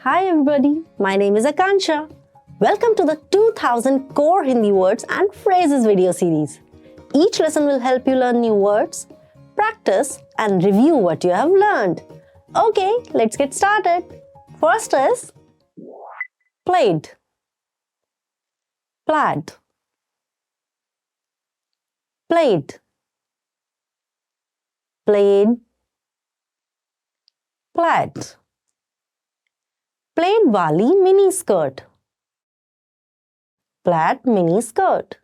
Hi everybody, my name is Akansha. Welcome to the 2000 Core Hindi Words and Phrases video series. Each lesson will help you learn new words, practice and review what you have learned. Okay, let's get started. First is played, plaid, played, played, plaid. Plaid वाली mini skirt, plaid mini skirt,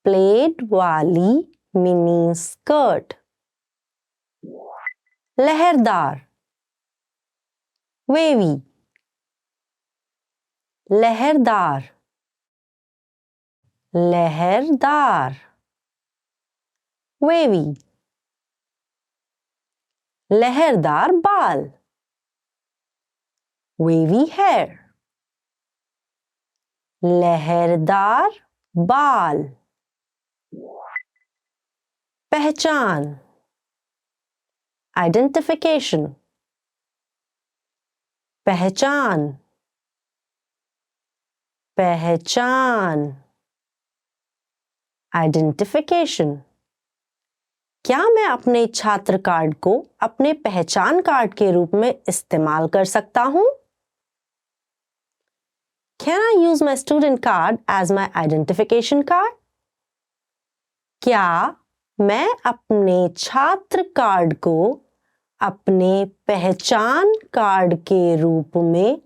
plaid वाली mini skirt, लहरदार, wavy, लहरदार, लहरदार, wavy, लहरदार बाल, wavy hair, लहरदार बाल, पहचान, identification, पहचान, पहचान, identification. क्या मैं अपने छात्र कार्ड को अपने पहचान कार्ड के रूप में इस्तेमाल कर सकता हूं? Can I use my student card as my identification card? क्या मैं अपने छात्र कार्ड को अपने पहचान कार्ड के रूप में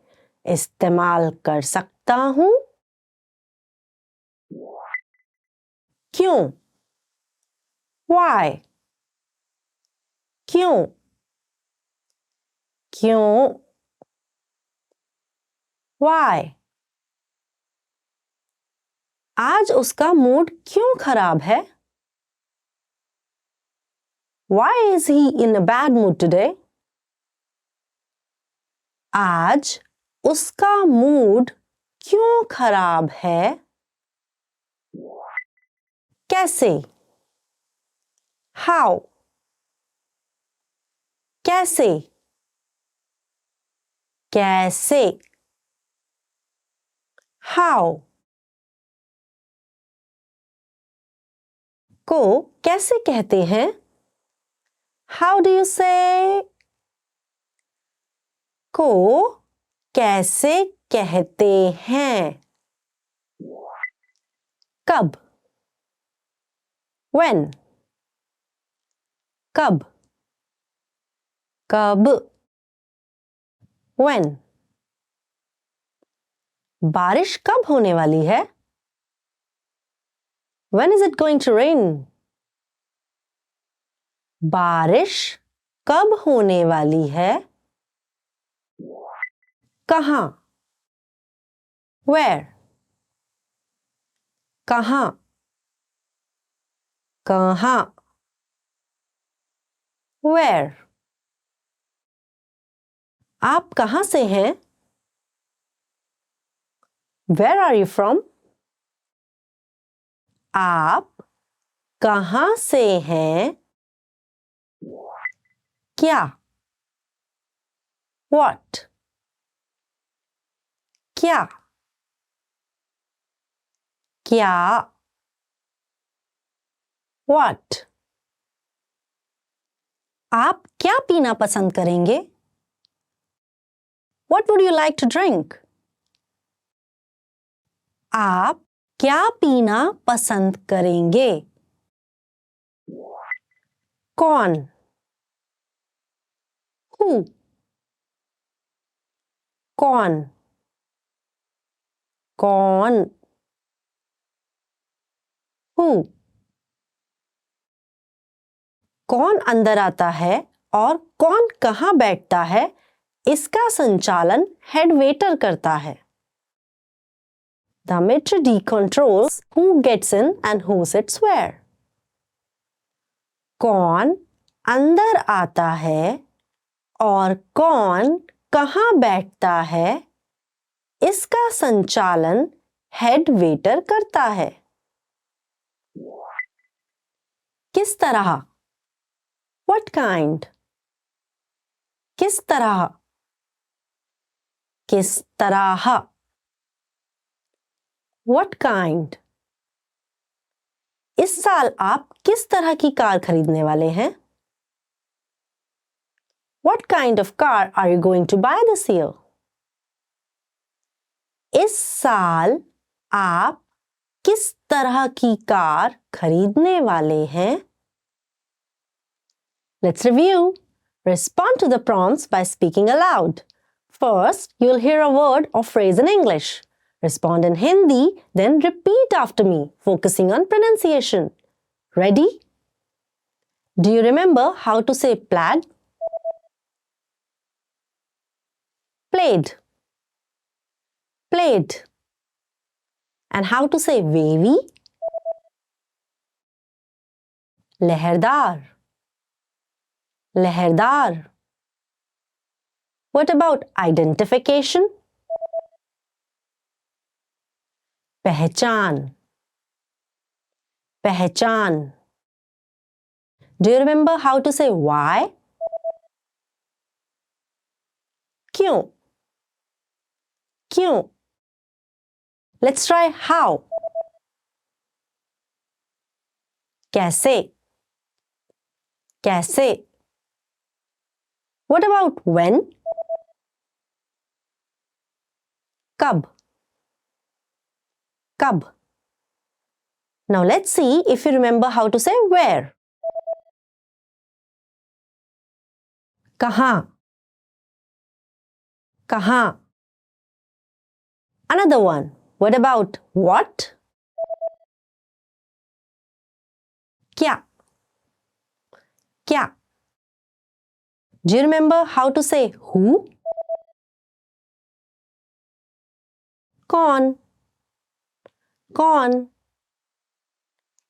इस्तेमाल कर सकता हूं? क्यों? Why? क्यों? क्यों? Why? आज उसका मूड क्यों खराब है? Why is he in a bad mood today? आज उसका मूड क्यों खराब है? कैसे? How? कैसे? कैसे? How? को कैसे कहते हैं? How do you say? को कैसे कहते हैं? कब? When? कब? कब? When? बारिश कब होने वाली है? When is it going to rain? बारिश कब होने वाली है? कहाँ? Where? कहाँ? कहाँ? Where? आप कहाँ से हैं? Where are you from? आप कहाँ से हैं? क्या? What? क्या? क्या? What? आप क्या पीना पसंद करेंगे? What would you like to drink? आप क्या पीना पसंद करेंगे? कौन? Who? कौन? कौन? Who? कौन अंदर आता है और कौन कहाँ बैठता है, इसका संचालन हेड वेटर करता है. The maitre d' controls who gets in and who sits where. कौन अंदर आता है और कौन कहाँ बैठता है, इसका संचालन हेड वेटर करता है. किस तरह? What kind? किस तरह? किस तरह. What kind? इस साल आप किस तरह की कार खरीदने वाले हैं? What kind of car are you going to buy this year? इस साल आप किस तरह की कार खरीदने वाले हैं? Let's review. Respond to the prompts by speaking aloud. First, you'll hear a word or phrase in English. Respond in Hindi, then repeat after me, focusing on pronunciation. Ready? Do you remember how to say plaid? Played. Played. And how to say wavy? Leherdar. Leherdar. What about identification? Pehchan. Pehchan. Do you remember how to say why? Kyun? Kyun? Let's try how. Kaise? Kaise? What about when? Kab? Kab? Now let's see if you remember how to say where. Kahan? Kahan? Another one. What about what? Kya? Kya? Do you remember how to say who? Kaun? Kaun?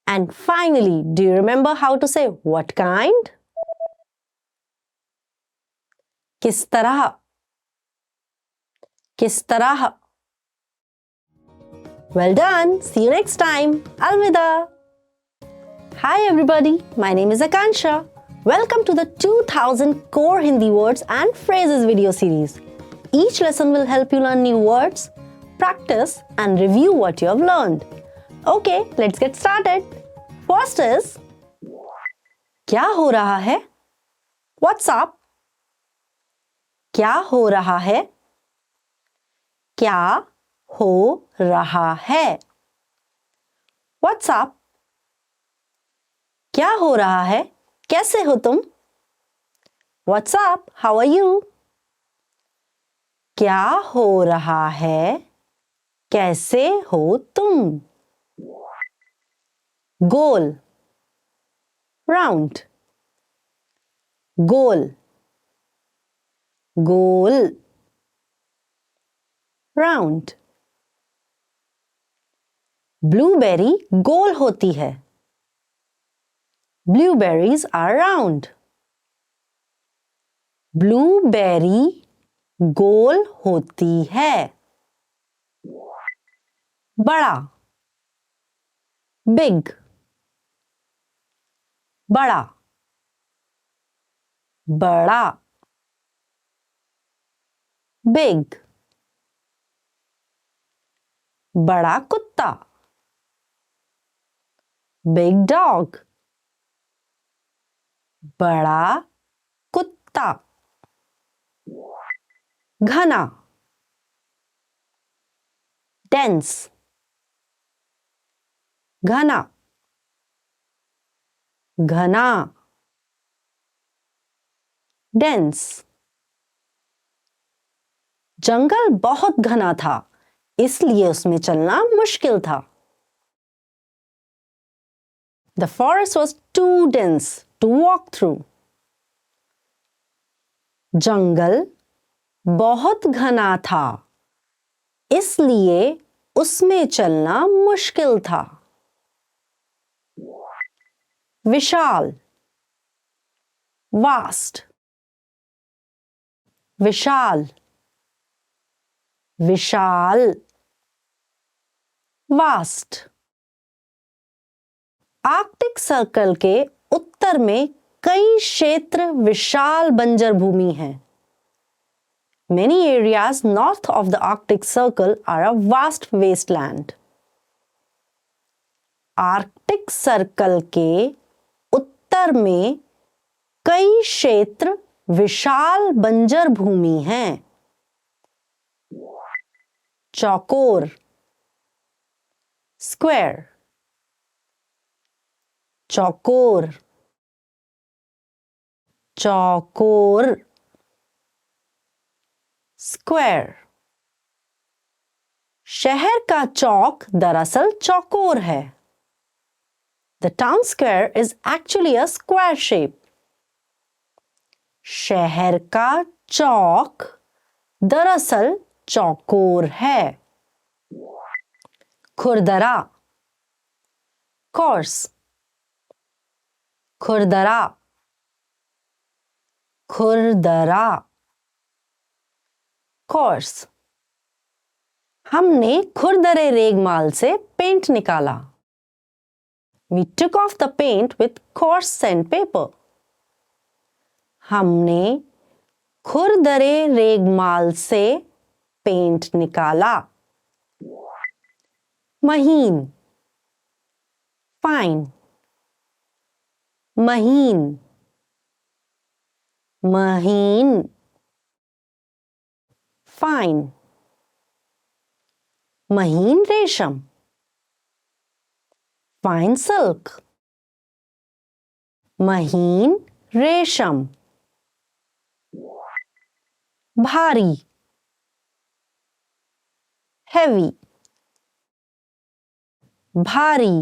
And finally, do you remember how to say what kind? Kis tarah? Kis tarah? Well done. See you next time. Alvida. Hi everybody. My name is Akansha. Welcome to the 2000 Core Hindi Words and Phrases video series. Each lesson will help you learn new words, practice and review what you have learned. Okay, let's get started. First is, क्या हो रहा है? What's up? क्या हो रहा है? क्या हो रहा है? What's up? क्या हो रहा है? कैसे हो तुम? What's up? How are you? क्या हो रहा है? कैसे हो तुम? Goal. Round. Goal. Goal. Round. Blueberry गोल होती है. Blueberries are round. Blueberry गोल होती है. बड़ा. Big. बड़ा. बड़ा. Big. बड़ा कुत्ता. Big dog. बड़ा कुत्ता. घना. Dense. घना. घना. Dense. जंगल बहुत घना था, इसलिए उसमें चलना मुश्किल था. The forest was too dense to walk through. जंगल बहुत घना था, इसलिए उसमें चलना मुश्किल था. विशाल. Vast. विशाल. विशाल. Vast. आर्कटिक सर्कल के उत्तर में कई क्षेत्र विशाल बंजर भूमि हैं. Many areas north of the Arctic Circle are a vast wasteland. Arctic circle के उत्तर में कई क्षेत्र विशाल बंजर भूमि हैं. चौकोर, square, चौकोर, चौकोर, square. शहर का चौक दरअसल चौकोर है. The town square is actually a square shape. शहर का चौक दरअसल चौकोर है. खुरदरा, course, खुरदरा, खुरदरा, course. हमने खुरदरे रेगमाल से पेंट निकाला. We took off the paint with coarse sandpaper. हमने खुरदरे रेगमाल से पेंट निकाला. महीन, fine, महीन, महीन, fine. महीन रेशम, fine silk. महीन रेशम. भारी, heavy, भारी,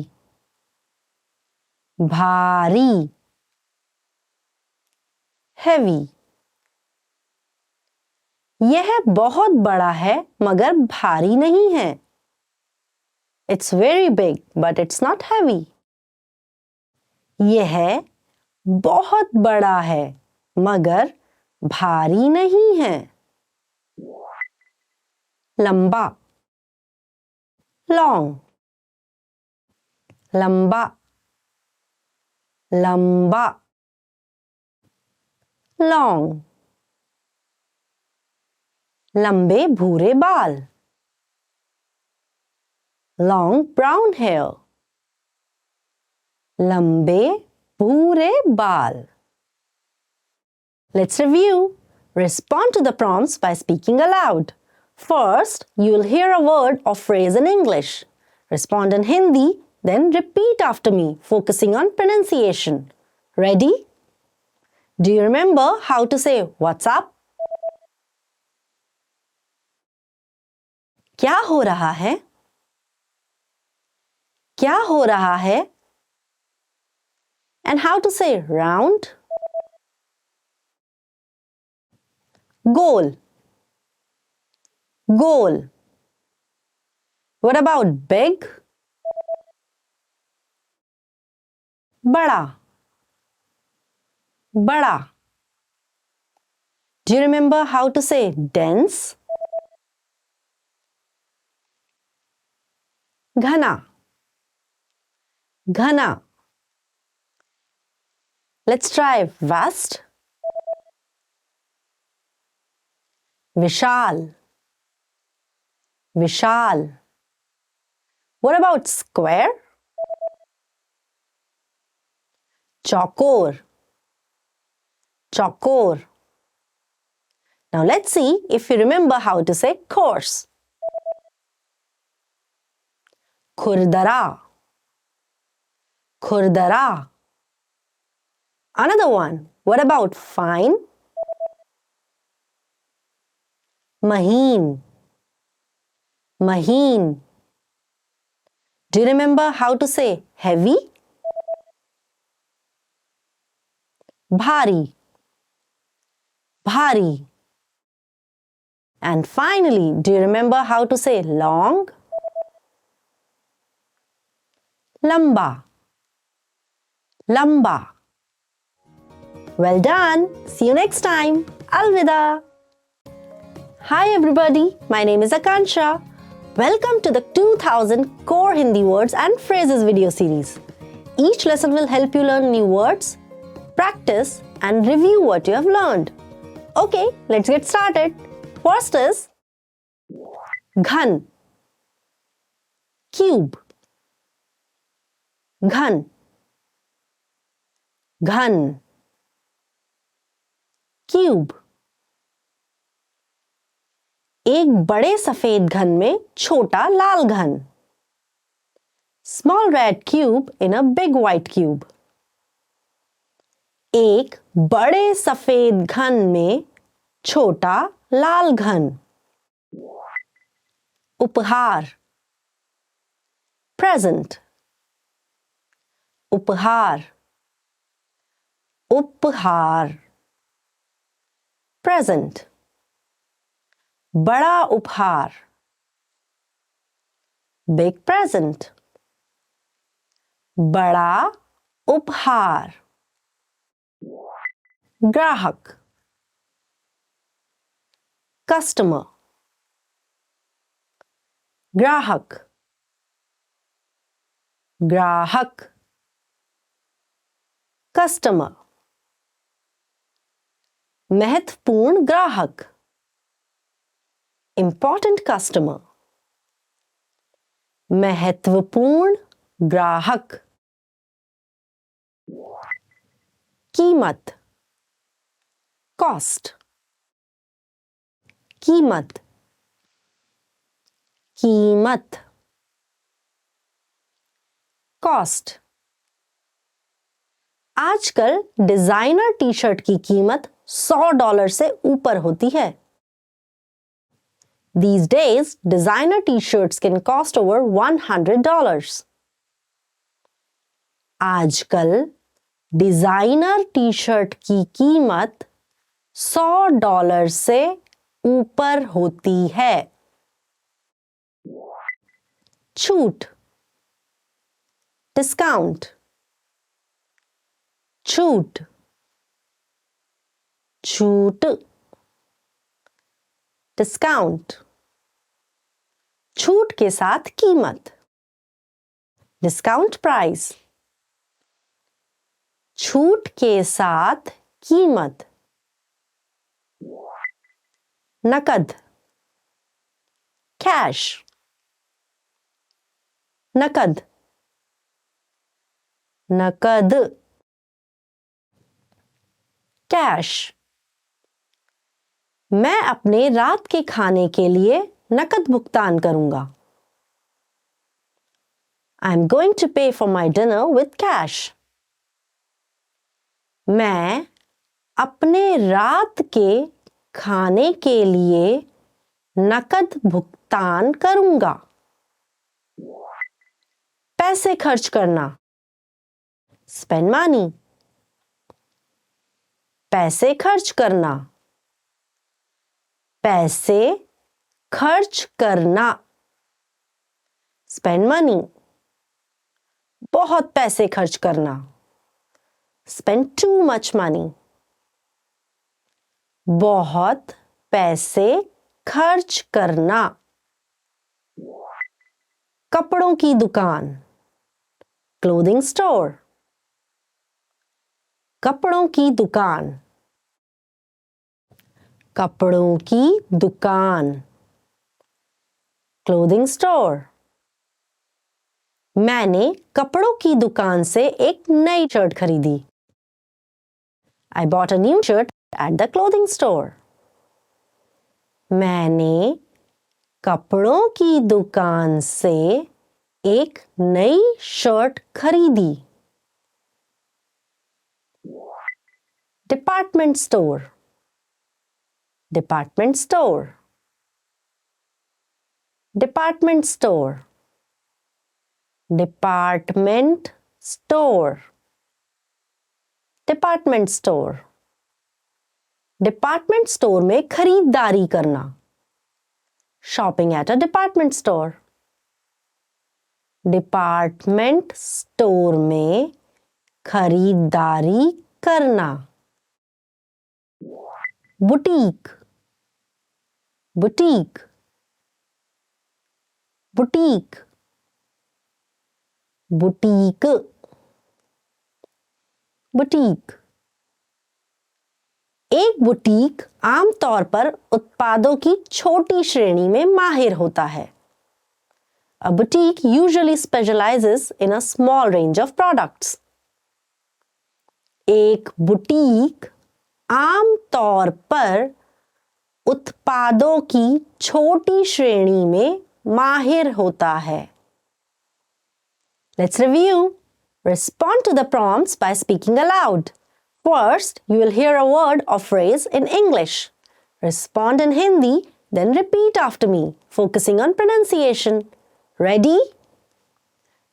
भारी, heavy. यह बहुत बड़ा है मगर भारी नहीं है. It's very big but it's not heavy. यह बहुत बड़ा है मगर भारी नहीं है. लंबा, long, लंबा, लंबा, long. लंबे भूरे बाल, long brown hair. लंबे भूरे बाल. Let's review. Respond to the prompts by speaking aloud. First, you will hear a word or phrase in English. Respond in Hindi, then repeat after me, focusing on pronunciation. Ready? Do you remember how to say what's up? क्या हो रहा है? क्या हो रहा है? And how to say round? Goal. Goal. What about big? बड़ा. बड़ा. Do you remember how to say dense? घना. घना. Let's try vast. Vishal. Vishal. What about square? चौकोर. चौकोर. Now let's see if you remember how to say coarse. खुरदरा. खुरदरा. Another one. What about fine? महीन. महीन. Do you remember how to say heavy? भारी. भारी. And finally, do you remember how to say long? लंबा. लंबा. Well done. See you next time. Alvida. Hi everybody, my name is Akansha. Welcome to the 2000 Core Hindi Words and Phrases video series. Each lesson will help you learn new words, practice and review what you have learned. Okay, let's get started. First is घन, cube, घन, घन, cube. एक बड़े सफेद घन में छोटा लाल घन. Small red cube in a big white cube. एक बड़े सफेद घन में छोटा लाल घन. उपहार, present, उपहार, उपहार, present, बड़ा उपहार, big present, बड़ा उपहार. ग्राहक, customer, ग्राहक, ग्राहक, customer. महत्वपूर्ण ग्राहक, important customer, महत्वपूर्ण ग्राहक. कीमत, cost, कीमत, कीमत, cost. आजकल डिजाइनर टी शर्ट की कीमत $100 से ऊपर होती है. These days, designer t-shirts can cost over $100. आजकल डिजाइनर टी शर्ट की कीमत $100 से ऊपर होती है. छूट, डिस्काउंट, छूट, छूट, डिस्काउंट. छूट के साथ कीमत, डिस्काउंट प्राइस. छूट के साथ कीमत. नकद, कैश, नकद, नकद, कैश. मैं अपने रात के खाने के लिए नकद भुगतान करूंगा. I'm going to pay for my dinner with cash. मैं अपने रात के खाने के लिए नकद भुगतान करूंगा. पैसे खर्च करना, spend money, पैसे खर्च करना, पैसे खर्च करना, spend money. बहुत पैसे खर्च करना, spend too much money. बहुत पैसे खर्च करना. कपड़ों की दुकान, clothing store, कपड़ों की दुकान, कपड़ों की दुकान, clothing store. मैंने कपड़ों की दुकान से एक नई शर्ट खरीदी. I bought a new shirt at the clothing store. मैंने कपड़ों की दुकान से एक नई शर्ट खरीदी. Department store, department store, department store, department store, department store. Department store में खरीदारी करना, shopping at a department store. Department store में खरीदारी करना. Boutique, boutique, boutique, boutique, boutique. एक बुटीक आमतौर पर उत्पादों की छोटी श्रेणी में माहिर होता है. A boutique usually specializes in a small range of products. एक बुटीक आमतौर पर उत्पादों की छोटी श्रेणी में माहिर होता है. Let's review. Respond to the prompts by speaking aloud. First, you will hear a word or phrase in English. Respond in Hindi, then repeat after me, focusing on pronunciation. Ready?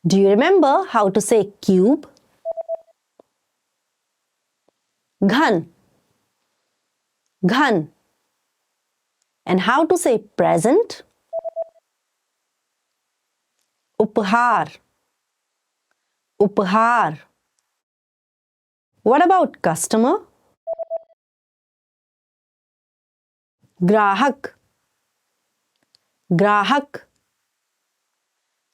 Do you remember how to say cube? Ghan. Ghan. And how to say present? Uphar. Uphar. What about customer? Grahak. Grahak.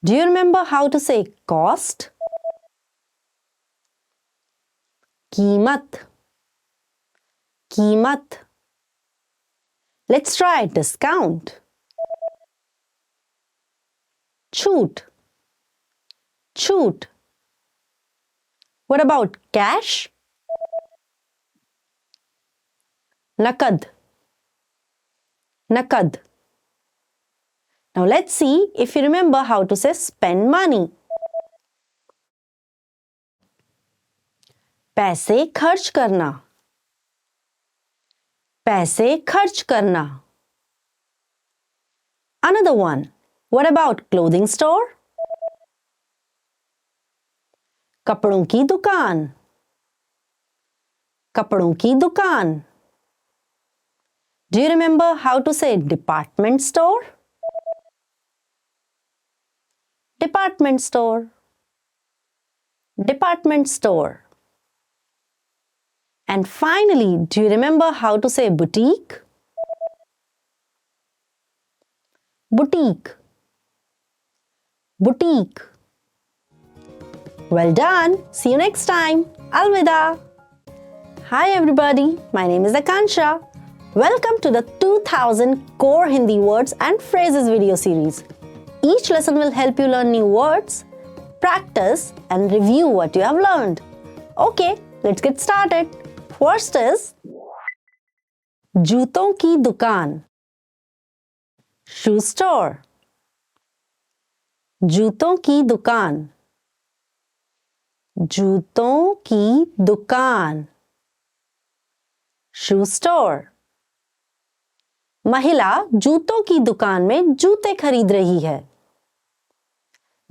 Do you remember how to say cost? कीमत. कीमत. Let's try discount. Choot. Choot. What about cash? Nakad. Nakad. Now let's see if you remember how to say spend money. पैसे खर्च करना. पैसे खर्च करना. Another one. What about clothing store? कपड़ों की दुकान. कपड़ों की दुकान. Do you remember how to say department store? Department store. Department store. And finally, do you remember how to say boutique? Boutique. Boutique. Well done. See you next time. Alvida. Hi everybody. My name is Akansha. Welcome to the 2000 Core Hindi Words and Phrases video series. Each lesson will help you learn new words, practice and review what you have learned. Okay, let's get started. First is जूतों की दुकान. Shoe store. जूतों की दुकान. जूतों की दुकान. Shoe store. महिला जूतों की दुकान में जूते खरीद रही है.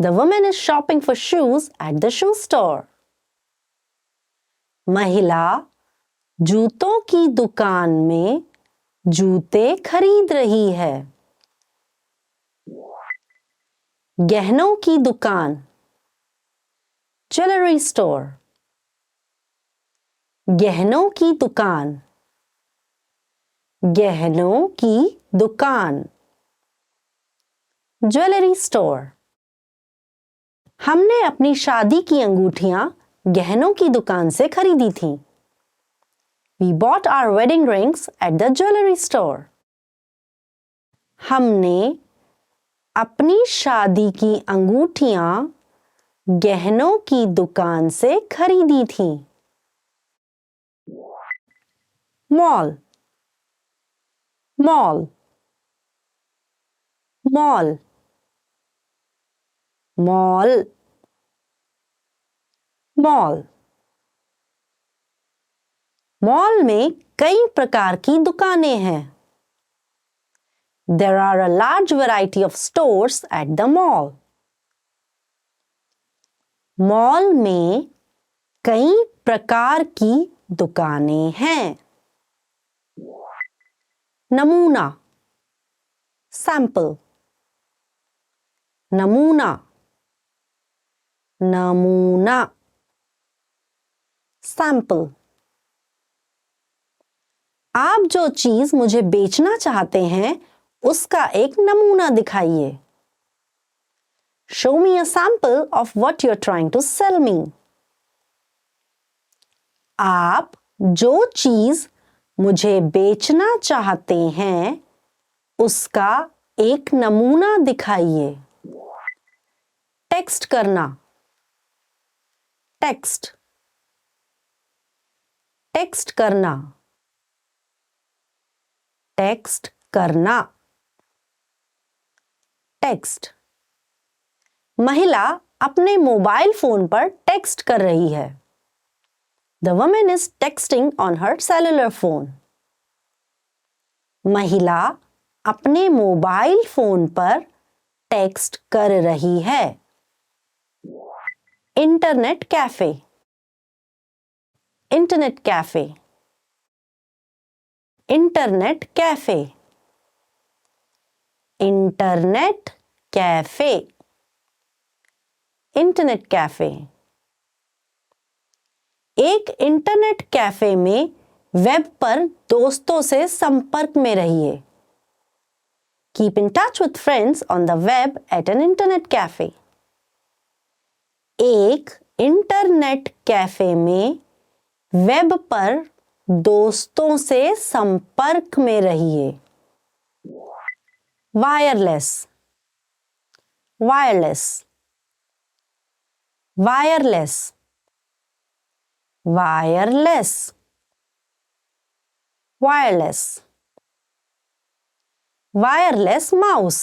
The woman is shopping for shoes at the shoe store. महिला जूतों की दुकान में जूते खरीद रही है. गहनों की दुकान. Jewelry store. गहनों की दुकान. गहनों की दुकान. Jewelry store. हमने अपनी शादी की अंगूठियां गहनों की दुकान से खरीदी थीं. We bought our wedding rings at the jewelry store. हमने अपनी शादी की अंगूठियां गहनों की दुकान से खरीदी थीं. Mall. Mall. Mall. Mall. Mall. Mall में कई प्रकार की दुकानें हैं. There are a large variety of stores at the mall. Mall में कई प्रकार की दुकानें हैं. नमूना. Sample. नमूना. नमूना. Sample. आप जो चीज मुझे बेचना चाहते हैं उसका एक नमूना दिखाइए. Show me a sample of what you're trying to sell me. आप जो चीज मुझे बेचना चाहते हैं उसका एक नमूना दिखाइए। टेक्स्ट करना, टेक्स्ट, टेक्स्ट करना, टेक्स्ट करना, टेक्स्ट। महिला अपने मोबाइल फोन पर टेक्स्ट कर रही है। The woman is texting on her cellular phone. महिला अपने मोबाइल फोन पर टेक्स्ट कर रही है। Internet cafe, internet cafe, internet cafe, internet cafe, internet cafe. एक इंटरनेट कैफे में वेब पर दोस्तों से संपर्क में रहिए। Keep in touch with friends on the web at an internet cafe. एक इंटरनेट कैफे में वेब पर दोस्तों से संपर्क में रहिए। Wireless, wireless, wireless, wireless, wireless. Wireless mouse,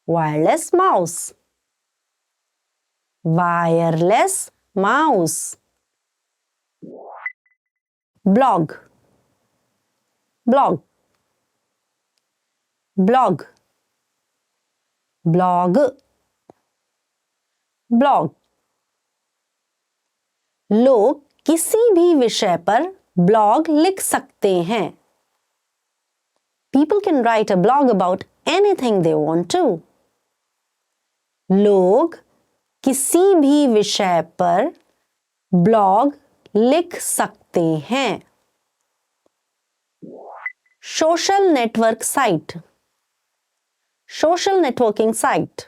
wireless mouse, wireless mouse. Blog, blog, blog, blog, blog. लोग किसी भी विषय पर ब्लॉग लिख सकते हैं। People can write a blog about anything they want to. लोग किसी भी विषय पर ब्लॉग लिख सकते हैं। Social network site, social networking site,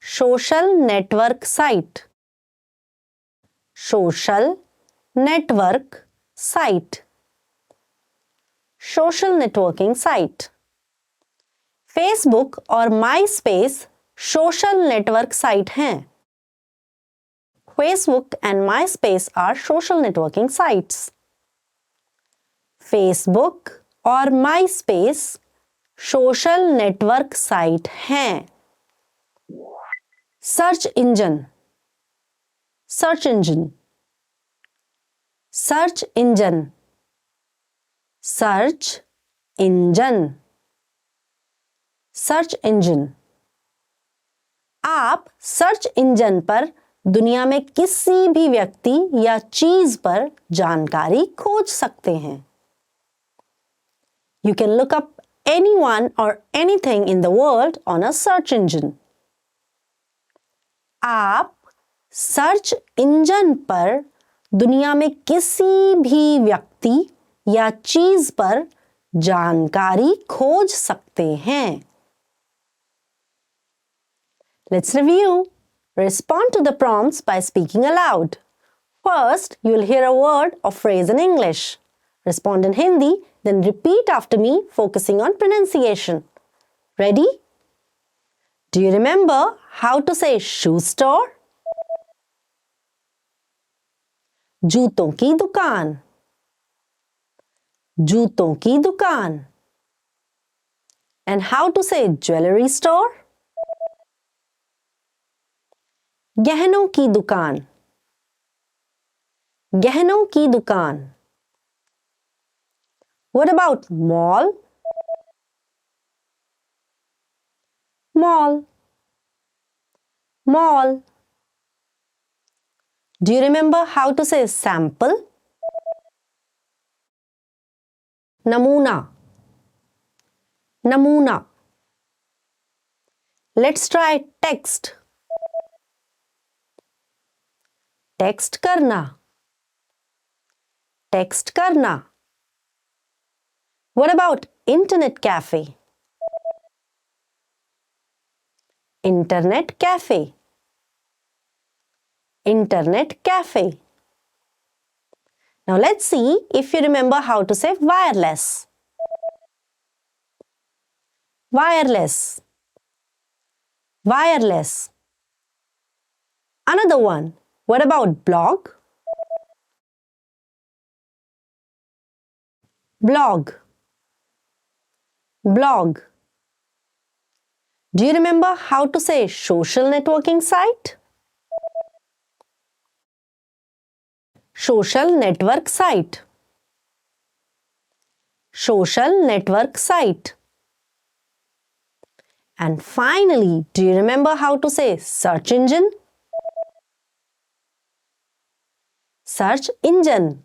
social network site, social network site, social networking site. Facebook और माईस्पेस सोशल नेटवर्क साइट हैं। Facebook and MySpace are social networking sites. Facebook और MySpace सोशल नेटवर्क साइट हैं। Search engine, search engine, search engine, search engine, search engine. आप search engine पर दुनिया में किसी भी व्यक्ति या चीज पर जानकारी खोज सकते हैं। You can look up anyone or anything in the world on a search engine. आप सर्च इंजन पर दुनिया में किसी भी व्यक्ति या चीज पर जानकारी खोज सकते हैं। Let's review. Respond to the prompts by speaking aloud. First, you will hear a word or phrase in English. Respond in Hindi, then repeat after me, focusing on pronunciation. Ready? Do you remember how to say shoe store? जूतों की दुकान, जूतों की दुकान. And how to say jewelry store? गहनों की दुकान, गहनों की दुकान. What about mall? Mall, mall. Do you remember how to say sample? Namuna, namuna. Let's try text. Text करना, टेक्स्ट करना. What about internet cafe? Internet cafe, internet cafe. Now let's see if you remember how to say wireless. Wireless. Wireless. Another one. What about blog? Blog. Blog. Do you remember how to say social networking site? Social network site. Social network site. And finally, do you remember how to say search engine? Search engine.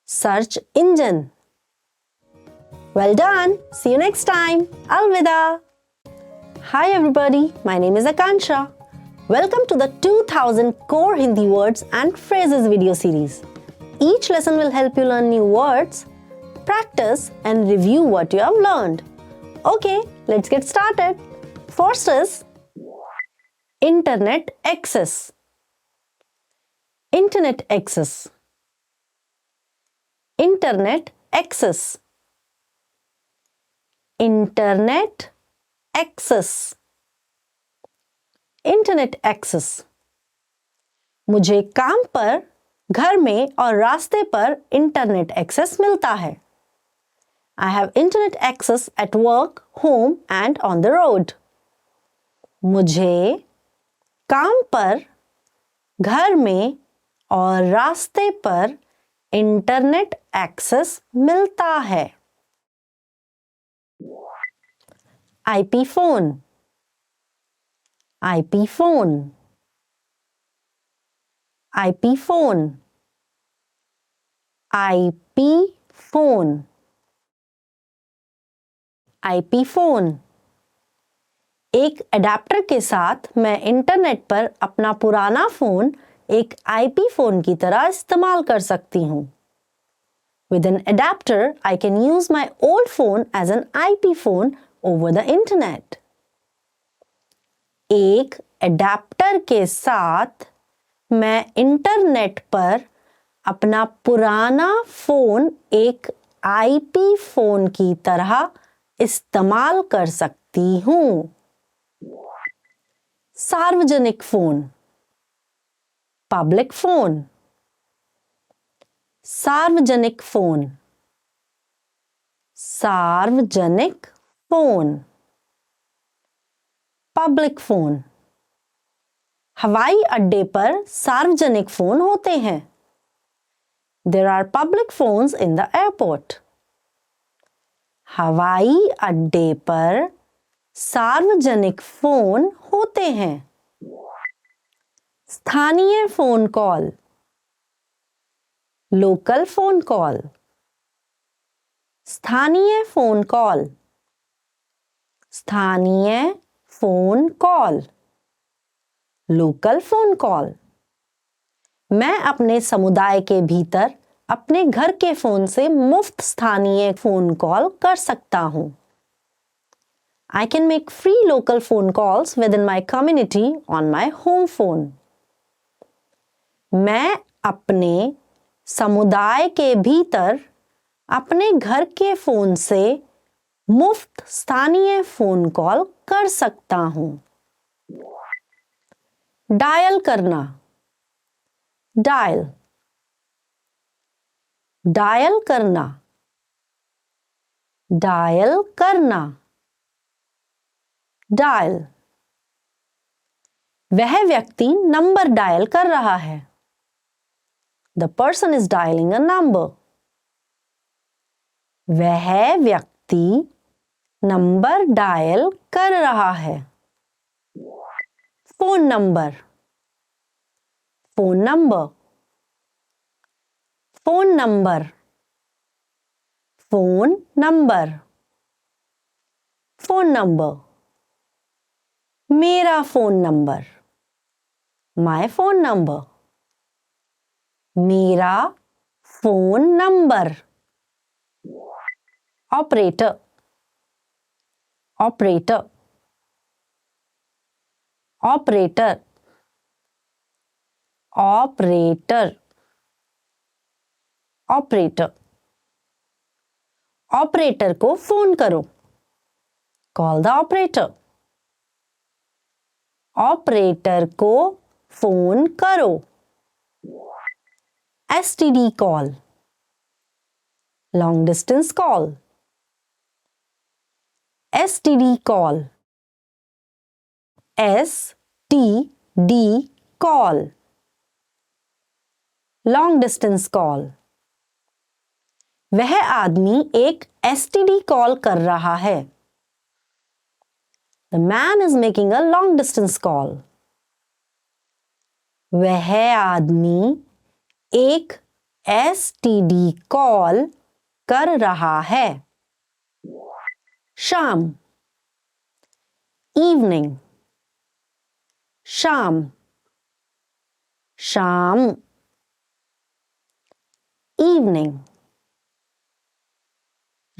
Search engine. Well done. See you next time. Alvida. Hi everybody, my name is Akansha. Welcome to the 2000 Core Hindi Words and Phrases video series. Each lesson will help you learn new words, practice and review what you have learned. Okay, let's get started. First is Internet access. Internet access. Internet access. Internet access. Internet access. मुझे काम पर, घर में और रास्ते पर internet access मिलता है. I have internet access at work, home and on the road. मुझे काम पर, घर में और रास्ते पर इंटरनेट एक्सेस मिलता है. IP phone. IP phone. IP phone. IP phone. IP phone. एक एडाप्टर के साथ मैं इंटरनेट पर अपना पुराना फोन एक IP फोन की तरह इस्तेमाल कर सकती हूँ. With an adapter, I can use my old phone as an IP phone over the internet. एक एडाप्टर के साथ मैं इंटरनेट पर अपना पुराना फोन एक IP फोन की तरह इस्तेमाल कर सकती हूँ. सार्वजनिक फोन. Public phone. सार्वजनिक फोन. सार्वजनिक फोन. Public phone. हवाई अड्डे पर सार्वजनिक फोन होते हैं. There are public phones in the airport. हवाई अड्डे पर सार्वजनिक फोन होते हैं. स्थानीय phone call. Local phone call. स्थानीय फोन कॉल. स्थानीय phone call. Local phone call. मैं अपने समुदाय के भीतर अपने घर के फोन से मुफ्त स्थानीय फोन कॉल कर सकता हूँ. I can make free local phone calls within my community on my home phone. मैं अपने समुदाय के भीतर अपने घर के फोन से मुफ्त स्थानीय फोन कॉल कर सकता हूँ. डायल करना. डायल. डायल करना. डायल करना. डायल. वह व्यक्ति नंबर डायल कर रहा है. The person is dialing a number. वह व्यक्ति नंबर डायल कर रहा है. Phone number. Phone number. Phone number. Phone number. Phone number. मेरा phone number. My phone number. मेरा phone number. Operator. Operator. Operator. Operator. Operator. Operator को phone करो। Call the operator. Operator को फोन करो। STD call, long distance call. STD call, STD call, long distance call. वह आदमी एक STD call कर रहा है। The man is making a long distance call. वह आदमी एक STD कॉल कर रहा है। शाम, evening, शाम, शाम, evening।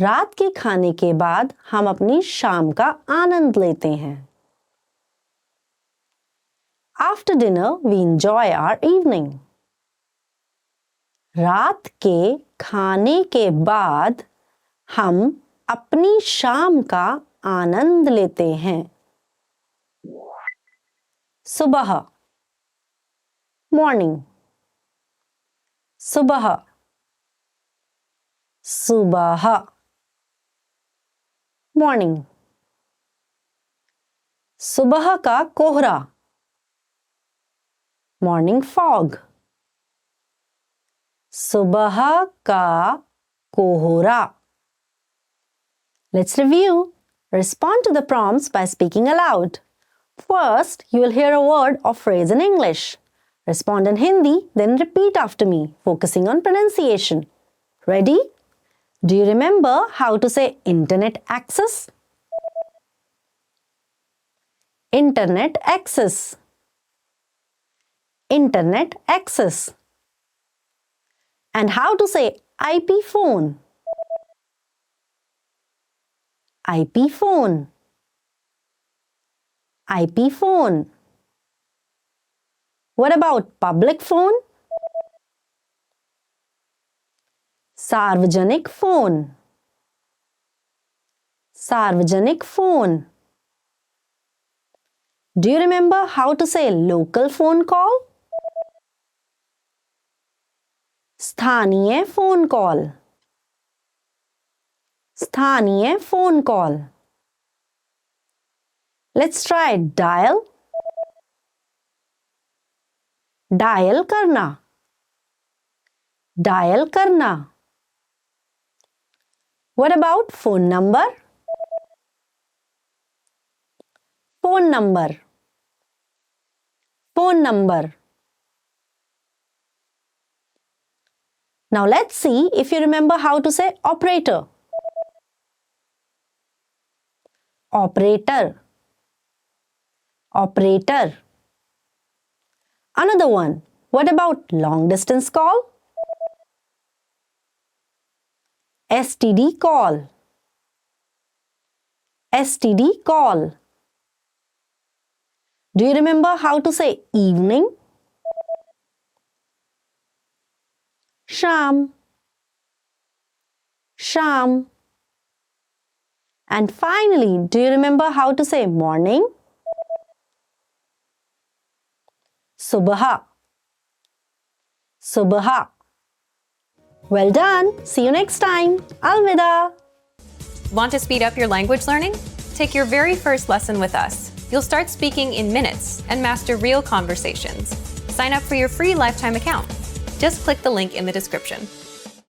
रात के खाने के बाद हम अपनी शाम का आनंद लेते हैं। After dinner, we enjoy our evening. रात के खाने के बाद हम अपनी शाम का आनंद लेते हैं। सुबह, morning, सुबह, सुबह, morning। सुबह का कोहरा, morning fog। सुबह का कोहरा। Let's review. Respond to the prompts by speaking aloud. First, you will hear a word or phrase in English. Respond in Hindi, then repeat after me, focusing on pronunciation. Ready? Do you remember how to say internet access? Internet access. Internet access. And how to say IP phone? IP phone. IP phone. What about public phone? सार्वजनिक phone. सार्वजनिक phone. Do you remember how to say local phone call? स्थानीय phone call. स्थानीय phone call. Let's try dial. Dial करना। Dial करना। What about phone number? Phone number. Phone number. Now let's see if you remember how to say operator. Operator. Operator. Another one. What about long distance call? STD call. STD call. Do you remember how to say evening? Sham. Sham. And finally, do you remember how to say morning? Subha. Subha. Well done. See you next time. Alvida. Want to speed up your language learning? Take your very first lesson with us. You'll start speaking in minutes and master real conversations. Sign up for your free lifetime account. Just click the link in the description.